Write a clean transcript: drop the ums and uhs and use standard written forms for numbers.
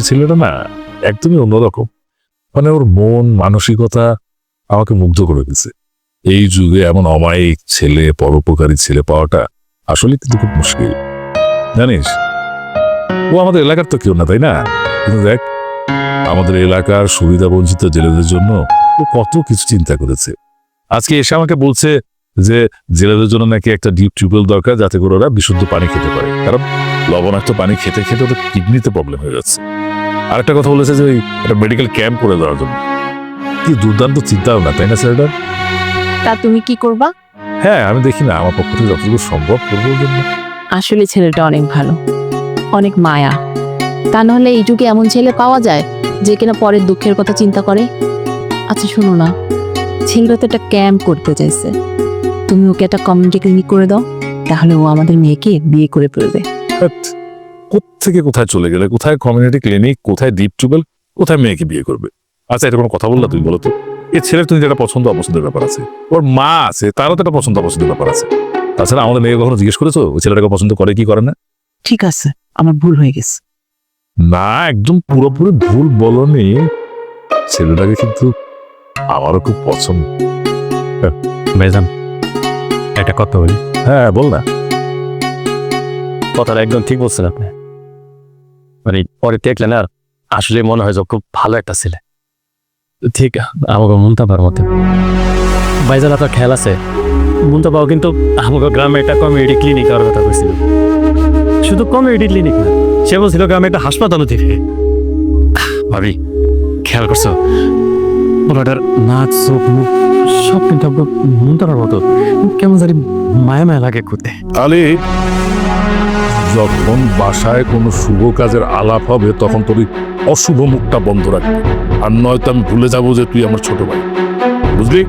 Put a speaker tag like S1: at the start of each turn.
S1: ছেলেটা না একদমই অন্যরকম। মানে ওর মন মানসিকতা আমাকে মুগ্ধ করে দিচ্ছে। এই যুগে এমন অমায়িক ছেলে, পরোপকারী ছেলে পাওয়াটা আসলে কিন্তু খুব মুশকিল, জানিস। ও আমাদের এলাকার তো কেউ না, তাই না? কিন্তু দেখ, আমাদের এলাকার সুবিধা বঞ্চিত জেলেদের জন্য ও কত কিছু চিন্তা করেছে। আজকে এসে আমাকে বলছে যে জেলেদের জন্য নাকি একটা ডিপ টিউবওয়েল দরকার, যাতে করে ওরা বিশুদ্ধ পানি খেতে পারে, কারণ লবণাক্ত পানি খেতে খেতে ওদের কিডনিতে প্রবলেম হয়ে যাচ্ছে। আরেকটা কথা বলেছে যে ওই একটা মেডিকেল ক্যাম্প করে দেওয়ার জন্য। কি দুর্দান্ত চিন্তা ভাবনা, তাই না ছেলেটা?
S2: তা তুমি কি করবা?
S1: হ্যাঁ, আমি দেখি না আমার পক্ষ থেকে যতটুকু সম্ভব করবো ওর জন্য।
S2: আসলে ছেলেটা অনেক ভালো, অনেক মায়া। তা নাহলে এই যুগে এমন ছেলে পাওয়া যায় যে কিনা পরের দুঃখের কথা চিন্তা করে। আচ্ছা শোনো না, ছেলেটা তো একটা ক্যাম্প করতে চাইছে, তুমি ওকে একটা কমিউনিটি ক্লিনিক করে দাও, তাহলে ও আমাদের মেয়েকে বিয়ে করে ফেলবে।
S1: কোত্থেকে কোথায় চলে গেলে, কোথায় কমিউনিটি ক্লিনিক, কোথায় ডিপ টিউবওয়েল, কোথায় মেয়েকে বিয়ে করবে? আচ্ছা, এটা কোনো কথা বললা তুমি? বলো তো, এই ছেলের তুমি একটা পছন্দ অপছন্দের ব্যাপার আছে, ওর মা আছে, তারও তো একটা পছন্দ অপছন্দের ব্যাপার আছে। তাছাড়া আমাদের মেয়ে কখনো জিজ্ঞেস করেছো ওই ছেলেটাকে পছন্দ করে কি করে না?
S2: ঠিক আছে, আমার ভুল হয়ে গেছে।
S1: না, একদম পুরোপুরি ভুল বলনি। ছেলেটাকে কিন্তু আমারও খুব পছন্দ।
S3: ভাইজান, একটা কথা বলি।
S1: হ্যাঁ, বল না।
S3: কথাটা একদম ঠিক বলছেন আপনি। মানে পরে দেখলেন আর আসলে মনে হয় যে খুব ভালো একটা ছেলে, ঠিক আমাকে মুন্তাবার মতে। ভাইজান, আপনার খেয়াল আছে মুন্তাবাও কিন্তু আমাকে গ্রামে একটা কমিউনিটি ক্লিনিক করার কথা কইছিল। শুধু কমিউনিটি ক্লিনিক না, সে বলছিল গ্রামে একটা হাসপাতালও দিবে। ভাবি, খেয়াল করছো ওনাটার নাচ, চোখ, মুখ সব কিন্তু মুন্তাবার মতো। কেমন জানি মায়া মায়া লাগে খুঁজতে।
S1: আরে, যখন বাসায় কোনো শুভ কাজের আলাপ হবে তখন তোর ওই অশুভ মুখটা বন্ধ রাখবি, আর নয়তো আমি ভুলে যাবো যে তুই আমার ছোট ভাই, বুঝলি?